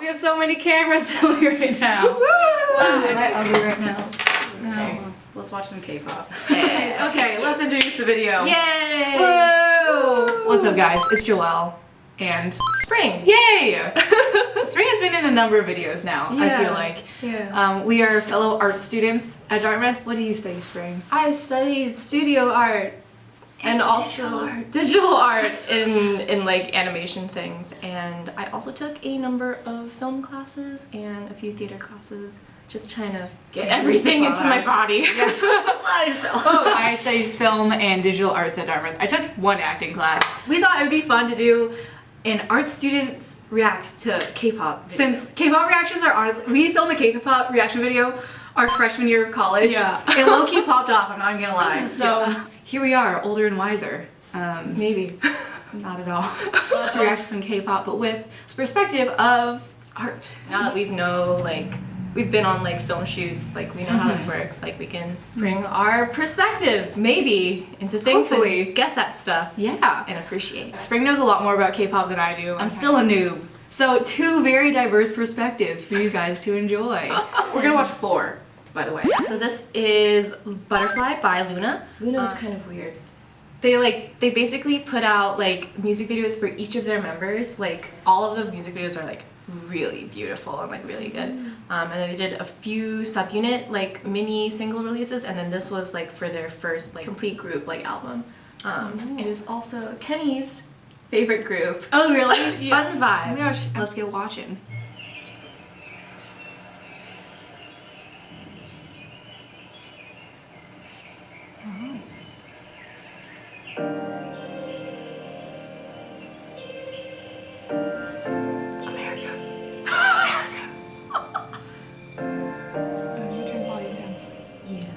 We have so many cameras right now. Woo! Wow, am I ugly right now? Okay. No. Let's watch some K-pop. Yeah. Okay, let's introduce the video. Yay! Woo! What's up, guys? It's Joelle and Spring. yay! Spring has been in a number of videos now. Yeah. I feel like. Yeah. We are fellow art students at Dartmouth. What do you study, Spring? I studied studio art and also digital art in like animation things, and I also took a number of film classes and a few theater classes, just trying to get everything into my body. Yes. I studied film and digital arts at Dartmouth. I took one acting class. We thought it would be fun to do an art students react to K-pop. Since K-pop reactions are honestly, we filmed a K-pop reaction video our freshman year of college. Yeah. It low-key popped off, I'm not even gonna lie. So Yeah. here we are, older and wiser. Maybe. Not at all. Let's react to some K-pop, but with the perspective of art. Now that we know, like, we've been on like film shoots, like we know how this works, like we can bring our perspective maybe into things Hopefully. and guess at stuff Yeah. and appreciate. Spring knows a lot more about K-pop than I do. I'm still a noob. So two very diverse perspectives for you guys to enjoy. We're gonna watch 4, by the way. So this is Butterfly by Loona. Loona is kind of weird. They basically put out like music videos for each of their members. Like all of the music videos are like really beautiful and like really good. And then they did a few subunit like mini single releases, and then this was like for their first like complete group like album. It is also Kenny's favorite group. Oh really? Fun vibes. Oh my gosh, let's get watching.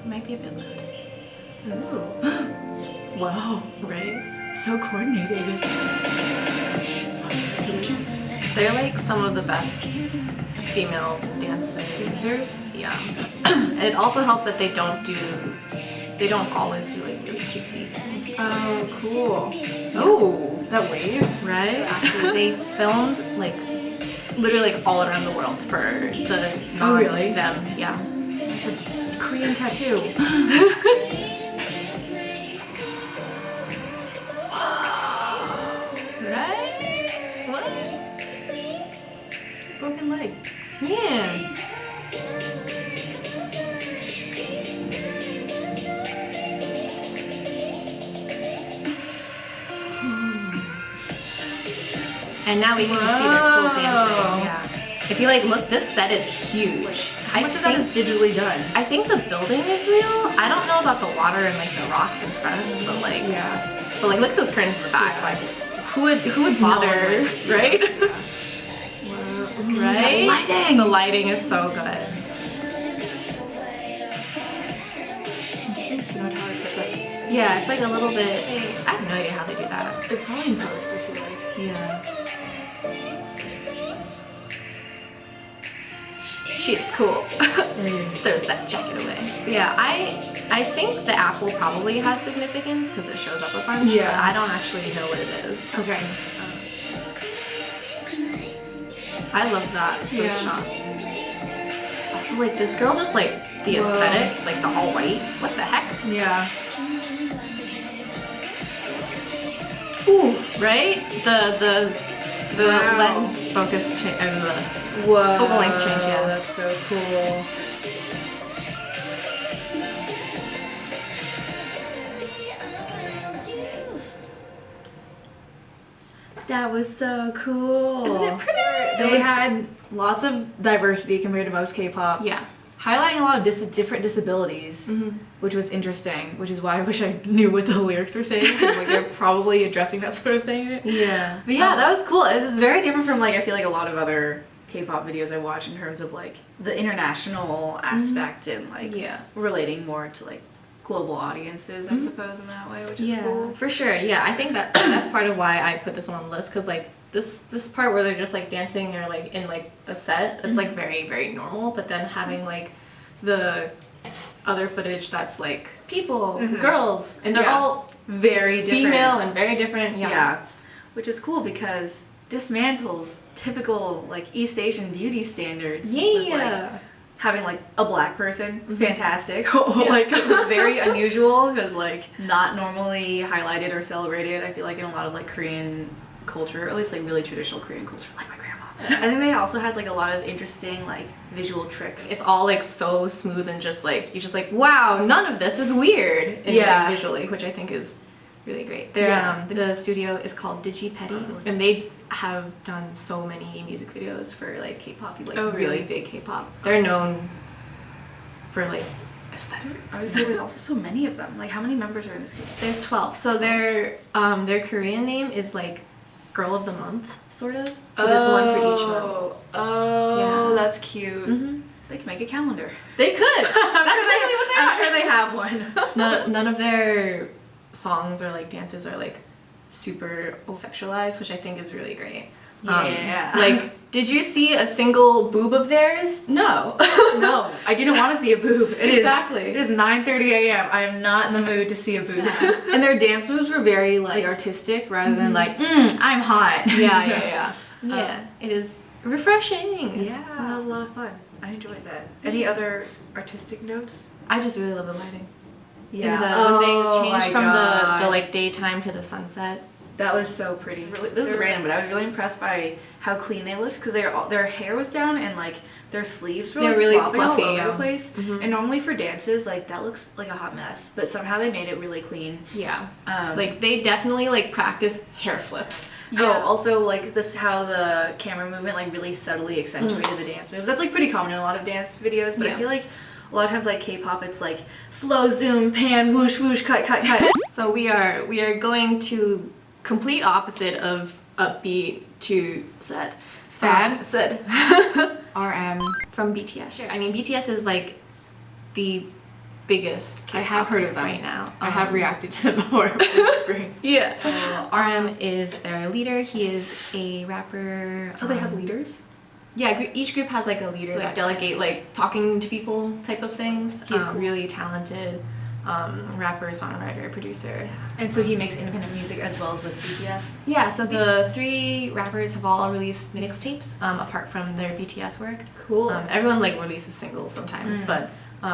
Might be a bit loud. Ooh. Wow. Right? So coordinated. They're like some of the best female dancers. Yeah. And it also helps that they don't always do like really cutesy things. Oh, cool. Oh, that wave. Right? Actually, they filmed like literally like all around the world for the Oh, really? them. Yeah. Korean tattoo. Right? What? Broken leg. Yeah. And now we get to see their cool dancing. Yeah. If you like look, this set is huge. How much of that is digitally done? I think the building is real. I don't know about the water and like the rocks in front, but like look at those curtains in the back. Like who would bother, right? Right? The lighting. The lighting is so good. Yeah, it's like a little bit. I have no idea how they do that. They're probably in post, I feel like. Yeah. She's cool. Throws that jacket away. But yeah, I think the apple probably has significance because it shows up a bunch. Yeah. But I don't actually know what it is. Okay. I love that. Those shots. Also, like this girl, just like the aesthetic, like the all white. What the heck? Yeah. Ooh, right? The lens focus change and the focal length change. Yeah, That's so cool. That was so cool. Isn't it pretty? They had lots of diversity compared to most K-pop. Yeah. Highlighting a lot of different disabilities, which was interesting, which is why I wish I knew what the lyrics were saying, 'cause, like they're probably addressing that sort of thing. Yeah. But yeah, that was cool. This is very different from like I feel like a lot of other K-pop videos I watch in terms of like the international aspect and like relating more to like global audiences, I suppose, in that way, which is cool. For sure. Yeah, I think that that's part of why I put this one on the list, because like this part where they're just like dancing or like in like a set, it's like very, very normal, but then having like the other footage that's like people, girls, and they're all very different. female and very different. Yeah. Which is cool because dismantles typical like East Asian beauty standards. Yeah. With, like, having like a black person, fantastic. Like very unusual because like not normally highlighted or celebrated. I feel like in a lot of like Korean culture, or at least like really traditional Korean culture, like my grandma. I think they also had like a lot of interesting like visual tricks. It's all like so smooth and just like you're just like, wow, none of this is weird. And, like, visually, which I think is really great. The studio is called Petty, and they have done so many music videos for like K-pop, like really big K-pop. They're known for like aesthetic. I would say there's also so many of them. Like how many members are in this group? There's 12. So their Korean name is like Girl of the Month, sort of. So there's one for each month. Oh, that's cute. They can make a calendar. They could. I'm sure they have one. None of their songs or like dances are like super sexualized, which I think is really great. Yeah. Like, did you see a single boob of theirs? No. No, I didn't want to see a boob. It Exactly. is 9:30 a.m. I am not in the mood to see a boob. And their dance moves were very like artistic rather than like, I'm hot. Yeah, it is refreshing. Yeah, that was a lot of fun. I enjoyed that. Any other artistic notes? I just really love the lighting. Yeah. When they changed from the like daytime to the sunset. That was so pretty. Really, this is random, but I was really impressed by how clean they looked because their hair was down and like their sleeves were like, really flopping fluffy all over the place. And normally for dances, like that looks like a hot mess, but somehow they made it really clean. Yeah. Like they definitely like practice hair flips. Yeah. Also like this how the camera movement like really subtly accentuated the dance moves. That's like pretty common in a lot of dance videos, but I feel like a lot of times like K-pop it's like slow zoom pan whoosh whoosh cut cut cut. So we are going to complete opposite of upbeat to sad. RM from BTS. Sure. I mean BTS is like the biggest K-pop I have heard of them right now. I have reacted to them before. Yeah. RM is their leader. He is a rapper. Oh, they have leaders? Yeah, each group has like a leader that delegate like talking to people type of things. He's really talented. Rapper, songwriter, producer. And so he makes independent music as well as with BTS? Yeah, so the 3 rappers have all released mixtapes apart from their BTS work. Cool. Everyone like releases singles sometimes, but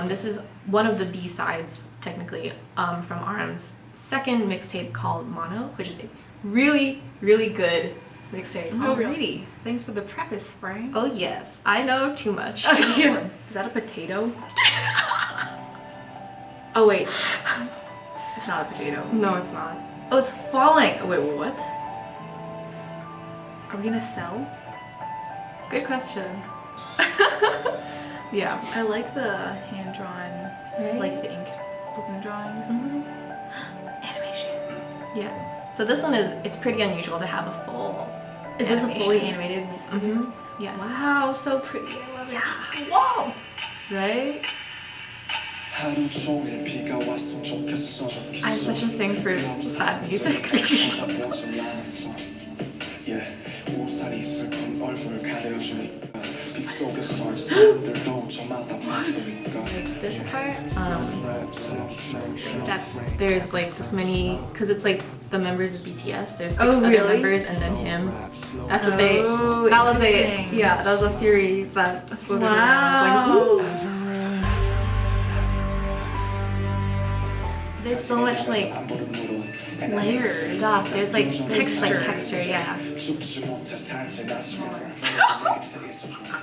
this is one of the B-sides technically from RM's second mixtape called Mono, which is a really, really good mixtape. Alrighty. Thanks for the preface, Spring. Oh yes, I know too much. Is that a potato? Oh wait, it's not a potato. No, it's not. Oh, it's falling. Oh wait, what? Are we gonna sell? Good question. Yeah. I like the hand-drawn, like the ink looking drawings. Animation. Yeah. So this one it's pretty unusual to have a full Is this a fully animated music video? Yeah. Wow, so pretty. I love it. Yeah. Whoa! Right? I have such a thing for sad music. Like this part, that there's like this many, because it's like the members of BTS, there's 6 other members and then him. That's what that was a theory that floated around. I was like, ooh. There's so much like layered stuff. There's like texture, yeah.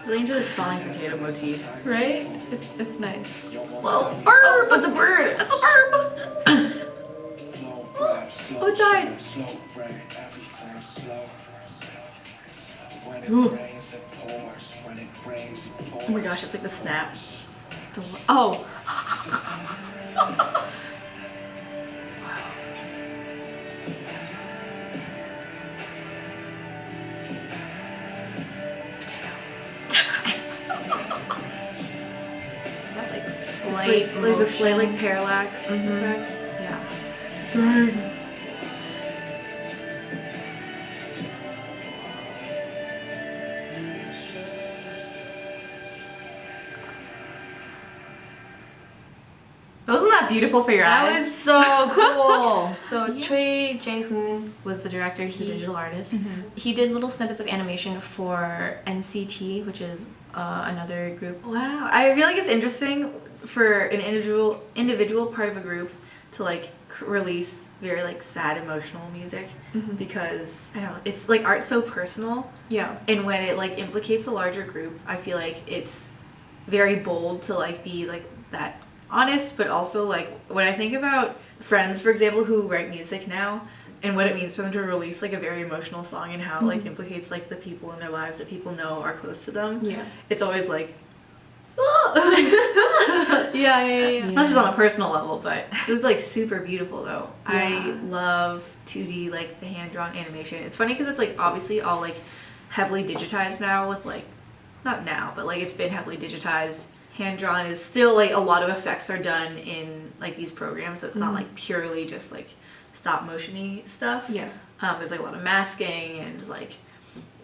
Really into this falling potato motif. Right? It's nice. Whoa! Bird! Oh, that's a bird! That's a bird! Oh, it died! Ooh. Oh my gosh, it's like the snap. Oh! Like the slight like parallax effect. Yeah. It's nice. Wasn't that beautiful for your eyes? That was so cool. So Choi Jae-hoon was the director. He's a digital artist. He did little snippets of animation for NCT, which is another group. Wow, I feel like it's interesting for an individual part of a group to like release very like sad emotional music because I don't know, it's like art's so personal. Yeah. And when it like implicates a larger group, I feel like it's very bold to like be like that honest, but also like when I think about friends, for example, who write music now and what it means for them to release like a very emotional song and how it like implicates like the people in their lives that people know are close to them. Yeah. It's always like yeah. Not just on a personal level, but it was like super beautiful though. Yeah. I love 2D, like the hand-drawn animation. It's funny because it's like obviously all like heavily digitized now with like, not now, but like it's been heavily digitized. Hand-drawn is still like a lot of effects are done in like these programs, so it's not like purely just like stop motion-y stuff. Yeah. There's like a lot of masking and just like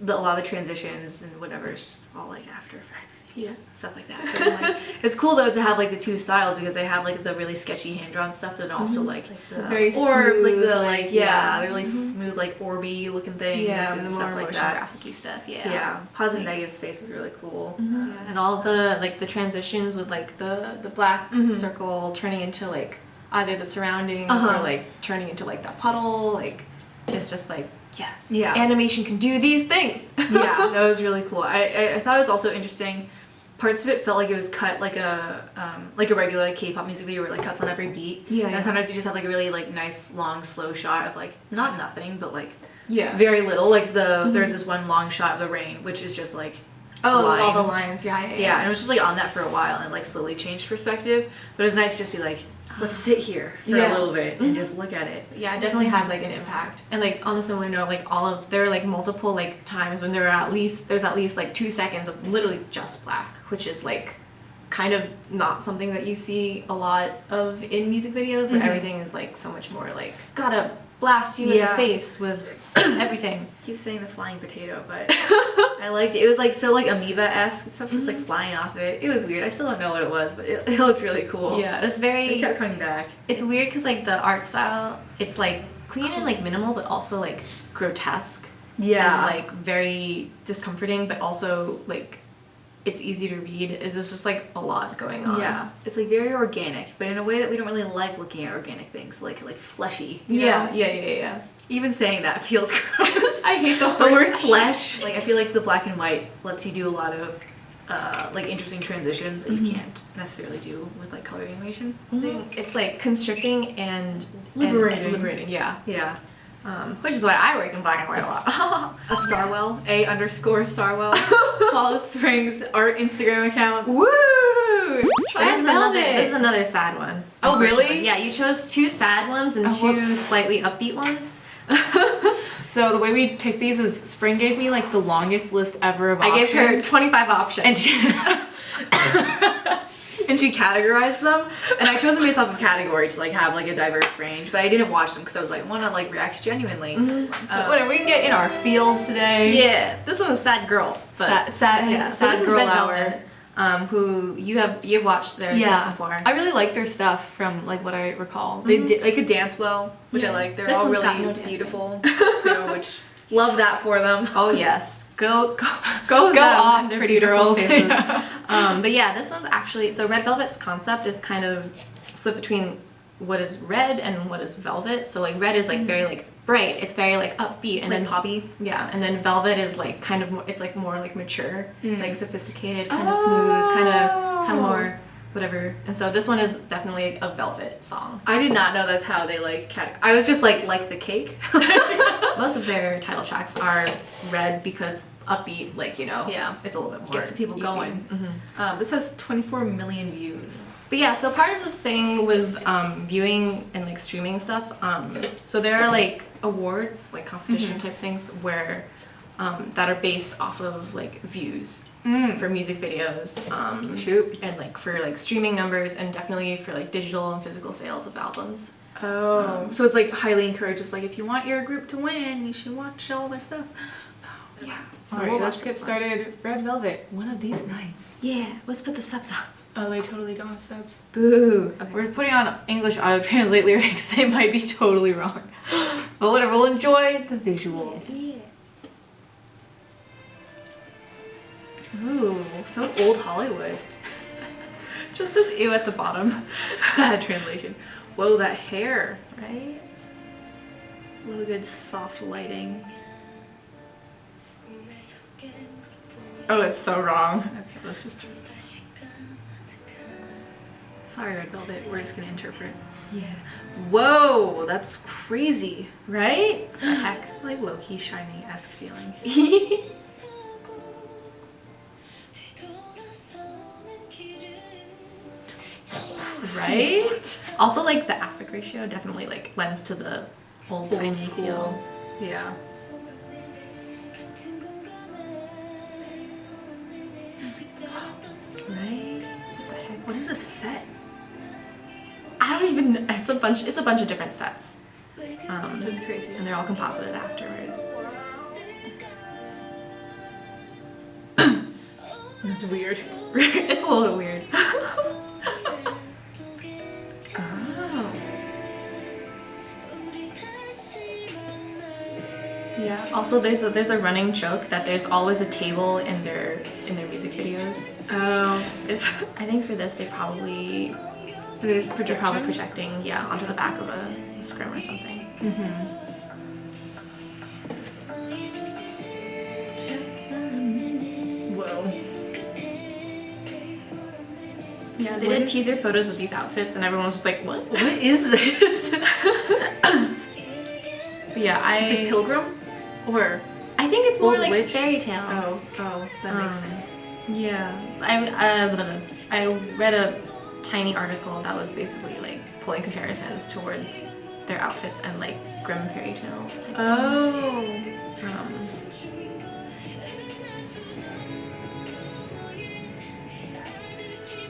a lot of the transitions and whatever. It's just all like After Effects. Yeah. Stuff like that. But, like, it's cool though to have like the two styles because they have like the really sketchy hand-drawn stuff, but also like the very orbs, like smooth, the like, the really smooth like orby looking things and and the stuff more like motion that. graphic-y stuff. Yeah. Yeah. Positive negative space was really cool. Yeah. And all the like the transitions with like the black circle turning into like either the surroundings or like turning into like that puddle. Like it's just like yes, animation can do these things. Yeah, that was really cool. I thought it was also interesting. Parts of it felt like it was cut like a regular K-pop music video where it like cuts on every beat. Yeah. And sometimes you just have like a really like nice long slow shot of like not nothing but like very little. Like there's this one long shot of the rain which is just like lines. All the lines. Yeah. And it was just like on that for a while and it like slowly changed perspective. But it was nice to just be like, let's sit here for a little bit and just look at it. Yeah, it definitely has like an impact. And like on a similar note, like there are like multiple like times when there's at least like 2 seconds of literally just black, which is like kind of not something that you see a lot of in music videos, but everything is like so much more like gotta blast you in the face with everything. I keep saying the flying potato, but I liked it. It was like so like amoeba-esque stuff just like flying off it. It was weird. I still don't know what it was, but it looked really cool. Yeah, it's very. It kept coming back. It's weird because like the art style, it's like clean and like minimal, but also like grotesque. Yeah. And like very discomforting, but also like it's easy to read. There's just like a lot going on. Yeah, it's like very organic, but in a way that we don't really like looking at organic things, like fleshy. You know? Yeah. Even saying that feels gross. I hate the word flesh. Like I feel like the black and white lets you do a lot of like interesting transitions that you can't necessarily do with like color animation. It's like constricting and liberating. Yeah. Which is why I work in black and white a lot. A Starwell, _Starwell, Follow Spring's art Instagram account. Woo! Velvet. This is another sad one. Oh really? Yeah, you chose 2 sad ones and 2 slightly upbeat ones. So the way we picked these was Spring gave me like the longest list ever of options. I gave her 25 options. And she categorized them, and I chose them based off of category to like have like a diverse range, but I didn't watch them because I was like, I want to like react genuinely. Whatever, we can get in our feels today. Yeah, this one was Sad Girl. But sad so this is Girl Red Hour. Velvet, who you've watched their stuff before. I really like their stuff from like what I recall. They could dance well, which I like. They're all really beautiful too, which love that for them. Oh yes, go off, pretty girls. But yeah, this one's actually so Red Velvet's concept is kind of split between what is red and what is velvet. So like red is like very like bright, it's very like upbeat and like then poppy. Yeah, and then velvet is like kind of more, it's like more like mature, like sophisticated, kind of smooth, kind of more whatever. And so this one is definitely a velvet song. I did not know that's how they like I was just like the cake. Most of their title tracks are red because upbeat, like, you know, it's a little bit more gets the people going. This has 24 million views. But yeah, so part of the thing with viewing and like streaming stuff, so there are like awards, like competition type things where that are based off of like views for music videos, and like for like streaming numbers, and definitely for like digital and physical sales of albums. Oh, so it's like highly encouraged. It's like if you want your group to win, you should watch all my stuff. Yeah. So let's get started. Red Velvet, one of these nights. Yeah, let's put the subs on. Oh, they totally don't have subs. Boo. Okay. We're putting on English auto-translate lyrics. They might be totally wrong. But whatever, we'll enjoy the visuals. Yeah. Ooh, so old Hollywood. Just says ew at the bottom. Bad translation. Whoa, that hair. Right? A little good soft lighting. Oh, it's so wrong. Okay, let's just do this. Sorry, Red Velvet. We're just gonna interpret. Yeah. Whoa, that's crazy. Right? What the heck? It's like low-key shiny-esque feeling. Right? Also, like, the aspect ratio definitely, like, lends to the old timey feel. Yeah. Right? What the heck? What is a set? I don't even. It's a bunch of different sets. That's crazy. And they're all composited afterwards. That's weird. It's a little weird. Oh. Yeah. Also, there's a running joke that there's always a table in their music videos. Oh. It's. I think for this they're probably projecting onto the back of a scrim or something. Whoa. Yeah, they did teaser photos with these outfits, and everyone was just like, "What? What is this? But yeah, It's like Pilgrim? Or? I think it's more Old like witch? fairy tale. Oh, that makes sense. Yeah, I read a tiny article that was basically like pulling comparisons towards their outfits and like Grimm fairy tales type Oh. things.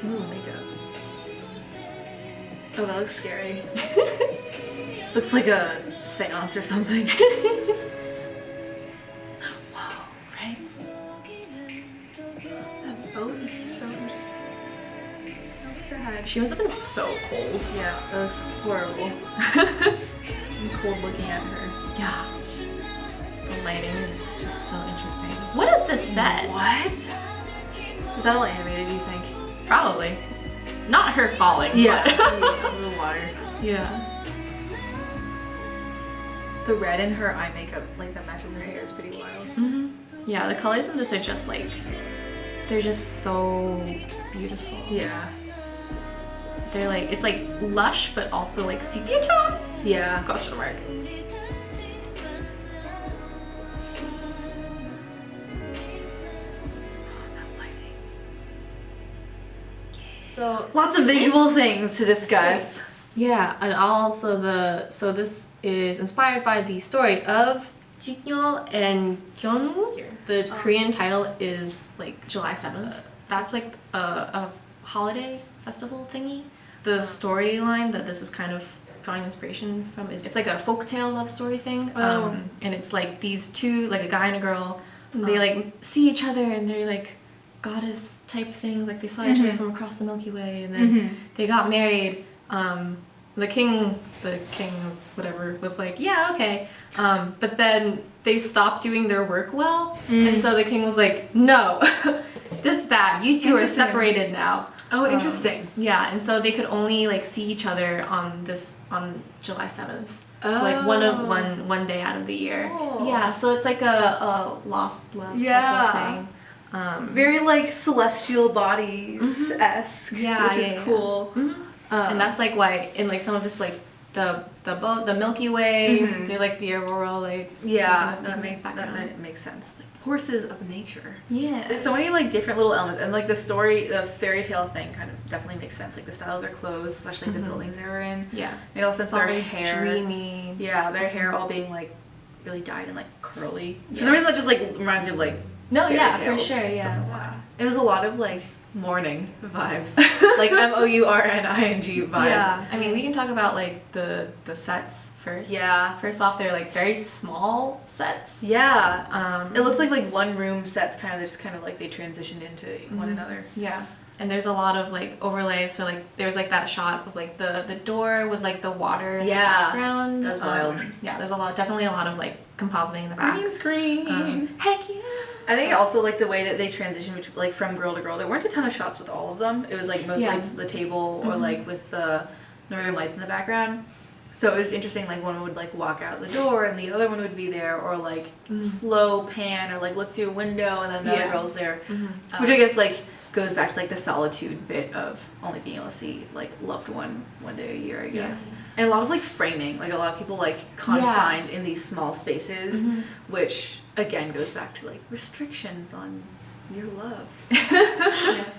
Ooh, makeup. Oh, that looks scary. This looks like a seance or something. Wow, right? That boat is so interesting. How sad. She must have been so cold. Yeah, that looks horrible. I'm cold looking at her. Yeah. The lighting is just so interesting. What is this set? What? Is that all animated, you think? Probably. Not her falling. Yeah. But The water. yeah. The red in her eye makeup, like that matches her hair, is pretty wild. Yeah, the colors in this are just like, they're just so beautiful. Yeah. They're like, it's like lush, but also like sepia tone? Yeah. Question mark. So Lots of visual things to discuss. yeah, and also so this is inspired by the story of Jiknyol and Kyonu. The Korean title is like July 7th. That's like a holiday festival thingy. The storyline that this is kind of drawing inspiration from is it's like a folktale love story thing. And it's like these two, like a guy and a girl, and they like see each other and they're like goddess type things, like they saw each other from across the Milky Way, and then they got married. The king of whatever was like, yeah, okay, but then they stopped doing their work well, and so the king was like, no, this is bad, you two are separated now. Oh, interesting. Yeah, and so they could only like see each other on July 7th. So like one day out of the year. Oh. Yeah, so it's like a lost love type of thing. Very like celestial bodies-esque, Yeah, which is cool. And that's like why in like some of this like the Milky Way, they like the aurora lights. Yeah, kind of that makes sense. Like forces of nature. Yeah. There's so many like different little elements, and like the story, the fairy tale thing kind of definitely makes sense. Like the style of their clothes, especially the buildings they were in. Yeah. Made all sense. It's all Their very hair. dreamy. Yeah, their hair all being like really dyed and like curly. For some reason, that just like reminds me of like No, fairy yeah, tales. for sure, yeah. Don't know why. It was a lot of like morning vibes, like mourning vibes. Yeah, I mean, we can talk about like the sets first. Yeah. First off, they're like very small sets. Yeah. It looks like one room sets kind of just kind of like they transitioned into one another. Yeah. and there's a lot of like overlays. So like there's like that shot of like the door with like the water in the background. That's wild. Yeah, there's definitely a lot of like compositing in the back. Green screen. Heck yeah. I think also like the way that they transitioned like from girl to girl. There weren't a ton of shots with all of them. It was like mostly like the table or like with the Northern Lights in the background. So it was interesting, like one would like walk out the door and the other one would be there, or like slow pan or like look through a window and then the other girl's there. Which I guess like goes back to like the solitude bit of only being able to see like loved one day a year, I guess. And a lot of like framing, like a lot of people like confined in these small spaces, which again goes back to like restrictions on your love.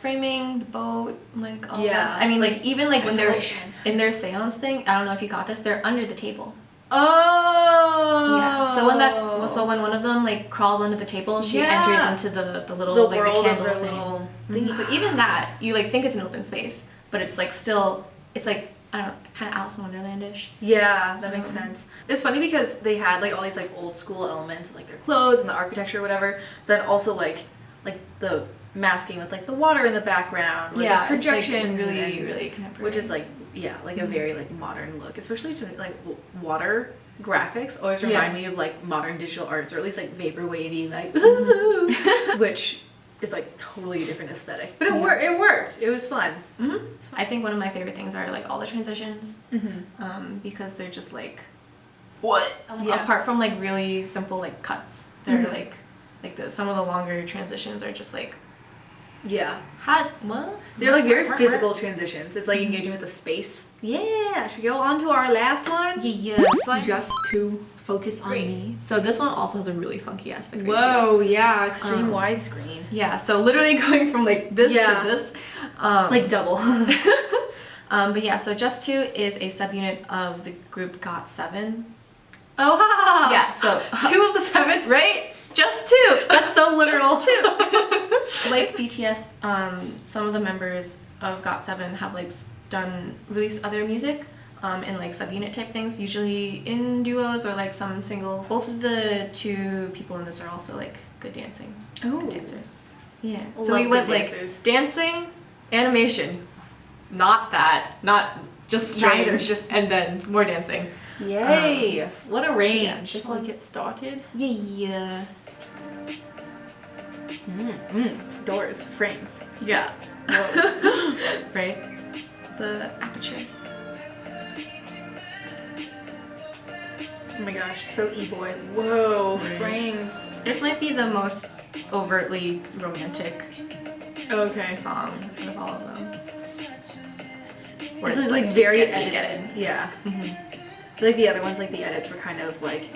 Framing, the boat, like all that. I mean, like even like when they're in their seance thing, I don't know if you got this, they're under the table. Oh. Yeah. So when one of them like crawls under the table, she enters into the little like the candle thing. So even that, you like think it's an open space, but it's like still, it's like, I don't know, kind of Alice in Wonderland-ish. Yeah, that makes sense. It's funny because they had like all these like old school elements, like their clothes and the architecture or whatever, then also like the masking with like the water in the background, or the projection, it's, like, really contemporary, which is like a very like modern look, especially to like water graphics always remind me of like modern digital arts, or at least like vaporwavey, like which is like totally different aesthetic, but it worked. It was fun. I think one of my favorite things are like all the transitions, because they're just like apart from like really simple like cuts, they're like some of the longer transitions are just like they're like very physical transitions. It's like engaging with the space. Should we go on to our last one? So just to focus on me. So this one also has a really funky aspect ratio. Whoa, yeah, extreme widescreen. Yeah, so literally going from like this to this. It's like double. But yeah, so Just Two is a subunit of the group GOT7. Oh, ha! Yeah, so 2 of the 7, right? Just 2. That's so literal. Like BTS, some of the members of GOT7 have like released other music in like subunit type things, usually in duos or like some singles. Both of the 2 people in this are also like good dancers. Yeah. So we went like dancing, animation, not just strange, and then more dancing. Yay! What a range. Yeah, this one gets started. Yeah. Doors, frames. Yeah. Right? The aperture. Oh my gosh, so e-boy. Whoa, frames. This might be the most overtly romantic song out of all of them. This is like very edited. Yeah. I feel like the other ones, like the edits were kind of like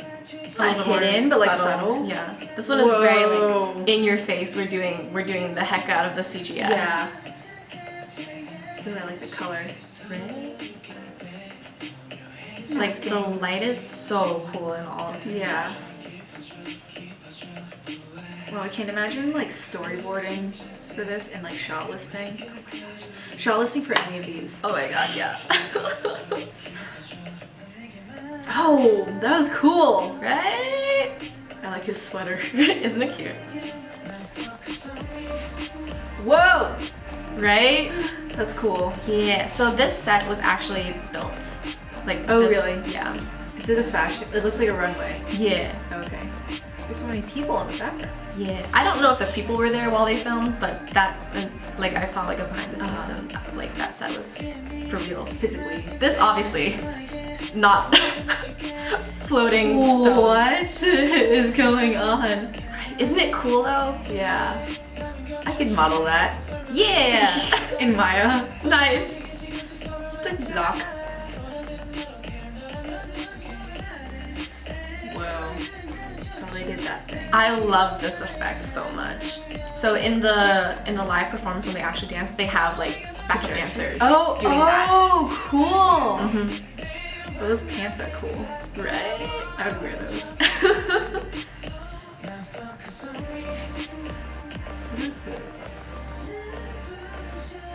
not hidden, but like subtle. Yeah. This one is very like in your face. We're doing the heck out of the CGI. Yeah. Ooh, I like the color. Right? Like the light is so cool in all of these sets. Well, I can't imagine like storyboarding for this and like shot listing. Oh my gosh. Shot listing for any of these. Oh my god, yeah. Oh, that was cool. Right? I like his sweater. Isn't it cute? Whoa! Right? That's cool. Yeah, so this set was actually built. Like, really? Yeah. Is it a fashion? It looks like a runway. Yeah. Okay. There's so many people in the background. Yeah. I don't know if the people were there while they filmed, but that, like, I saw like a behind the scenes and like that set was for real. Physically. This obviously not floating stuff. What is going on? Isn't it cool though? Yeah. I could model that. Yeah. In Maya. Nice. Just a block. Whoa. Totally did that thing. I love this effect so much. So in the live performance when they actually dance, they have like backup dancers doing that. Oh, cool. Oh, those pants are cool. Right? I would wear those. What is this?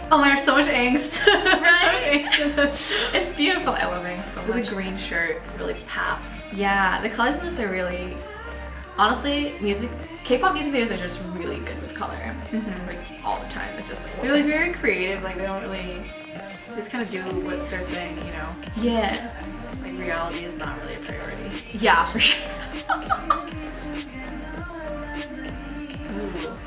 Oh my gosh, so much angst. Right? So much angst. It's beautiful. I love it so much. The green shirt really pops. Yeah, the colors in this are really... Honestly, music K-pop music videos are just really good with color, like all the time. It's just like they're like very creative. Like they don't really, they just kind of do what their thing, you know. Yeah. Like reality is not really a priority. Yeah, for sure. Ooh.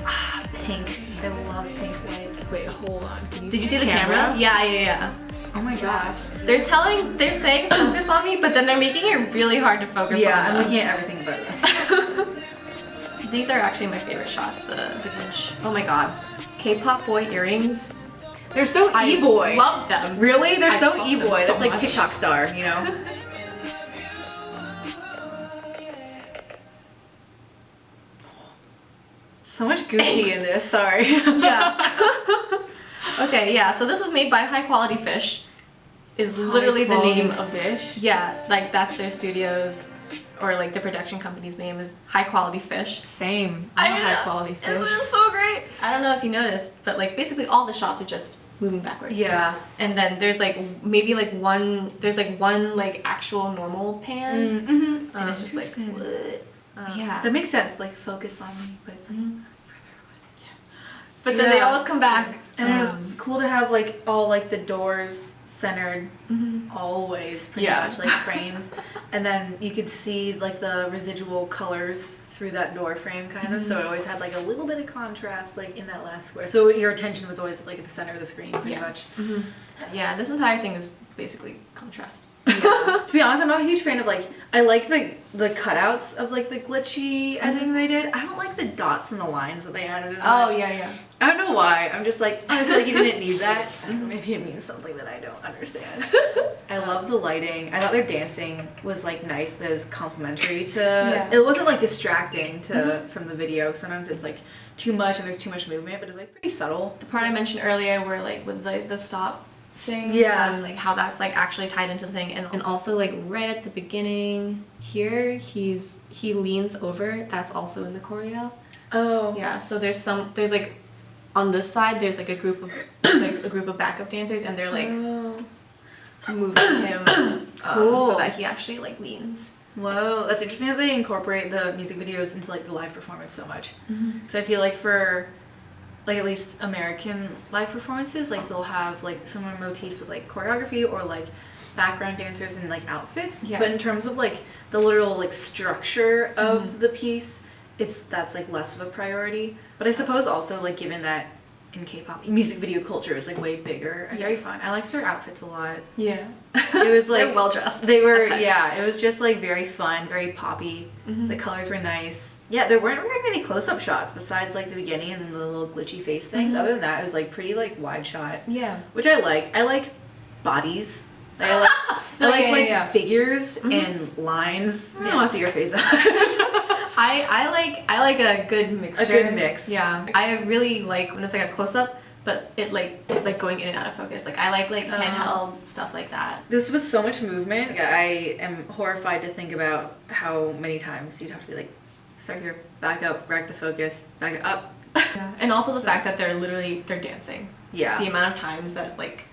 Ah, pink. I love pink lights. Wait, hold on. Did you see the camera? Yeah. Oh my gosh. They're saying focus on me, but then they're making it really hard to focus on. Yeah, I'm looking at everything but them. These are actually my favorite shots. The glitch. Oh my god. K-pop boy earrings. They're so e-boy. I love them. Really? They're so love e-boy. them so That's like much. TikTok star, you know? So much Gucci in this, sorry. Yeah. Okay, yeah, so this is made by High Quality Fish. Is literally the name of Fish? Yeah, like that's their studios, or like the production company's name is High Quality Fish. Same. I'm a high quality fish. It's so great. I don't know if you noticed, but like basically all the shots are just moving backwards. Yeah. And then there's like maybe like one like actual normal pan, and it's just like what? Yeah. That makes sense, like focus on me, but it's like further away. But then they always come back. And it's cool to have like all like the doors centered always pretty much like frames, and then you could see like the residual colors through that door frame kind of, so it always had like a little bit of contrast like in that last square, so your attention was always like at the center of the screen pretty much. Yeah, this entire thing is basically contrast. Yeah. To be honest, I'm not a huge fan of like, I like the cutouts of like the glitchy editing they did. I don't like the dots and the lines that they added as much. Oh yeah. I don't know why. I'm just like, I feel like you didn't need that. I don't know, maybe it means something that I don't understand. I love the lighting. I thought their dancing was like nice. That was complimentary to. It wasn't like distracting to from the video. Sometimes it's like too much and there's too much movement, but it's like pretty subtle. The part I mentioned earlier, where like with the stop thing, like how that's like actually tied into the thing, and also like right at the beginning here, he leans over. That's also in the choreo. Oh. Yeah. So there's like on this side there's like a group of backup dancers, and they're like moving him so that he actually like leans. Whoa, that's interesting that they incorporate the music videos into like the live performance so much. So I feel like for like at least American live performances, like they'll have like similar motifs with like choreography or like background dancers and like outfits. But in terms of like the literal like structure of the piece, that's like less of a priority. But I suppose also like given that in K-pop music video culture is like way bigger and very fun. I liked their outfits a lot. Yeah. It was like they're well dressed. They were it was just like very fun, very poppy. The colors were nice. Yeah, there weren't very many close-up shots besides like the beginning and then the little glitchy face things. Other than that, it was like pretty like wide shot. Yeah. Which I like. I like bodies. I like figures and lines. I don't want to see your face. I like a good mixture. A good mix. Yeah. I really like when it's like a close-up, but it's like going in and out of focus. Like I like handheld stuff like that. This was so much movement. I am horrified to think about how many times you'd have to be like, start here, back up, back the focus, back up. Yeah. And also the fact that they're dancing. Yeah. The amount of times that like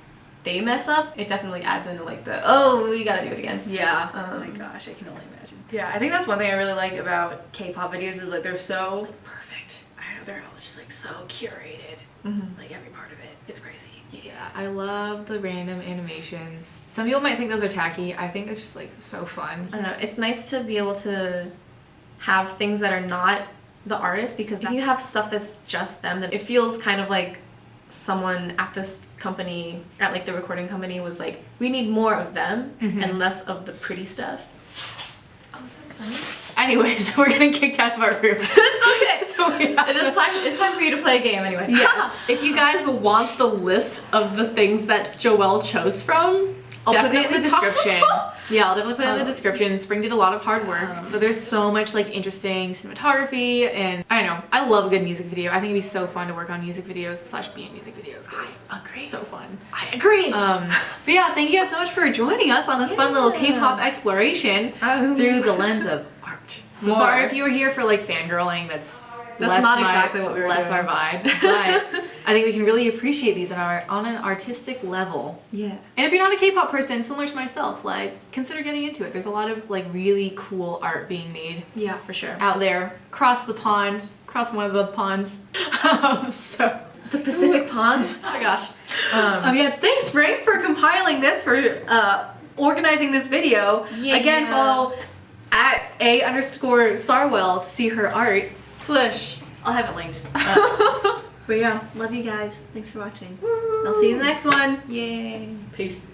they mess up, it definitely adds into like the we gotta do it again. Yeah. Oh my gosh, I can only imagine. Yeah, I think that's one thing I really like about K-pop videos is like they're so like, perfect. I know they're all just like so curated. Like every part of it. It's crazy. Yeah, I love the random animations. Some people might think those are tacky. I think it's just like so fun. I don't know. It's nice to be able to have things that are not the artist, because if you have stuff that's just them, then it feels kind of like someone at this company, at like the recording company, was like, we need more of them and less of the pretty stuff. Oh, is that sunny? Anyways, we're getting kicked out of our room. It's okay. So it's time for you to play a game anyway. Yes. If you guys want the list of the things that Joelle chose from, I'll put it in the description. possible. Yeah, I'll definitely put it in the description. Spring did a lot of hard work, but there's so much like interesting cinematography, and I don't know, I love a good music video. I think it'd be so fun to work on music videos / be in music videos. I agree. So fun. I agree. But yeah, thank you guys so much for joining us on this fun little K-pop exploration through the lens of art. So sorry if you were here for like fangirling. That's not exactly what we were less doing. our vibe, but I think we can really appreciate these on an artistic level. Yeah. And if you're not a K-pop person, similar to myself, like consider getting into it. There's a lot of like really cool art being made. Yeah, for sure. Out there, across the pond, across one of the ponds. So the Pacific Pond. Oh my gosh. Yeah, thanks Spring for compiling this, for organizing this video. Yeah. Again, follow at @A_Sarwell to see her art. Swoosh. I'll have it linked. But yeah, love you guys. Thanks for watching. I'll see you in the next one. Yay. Peace.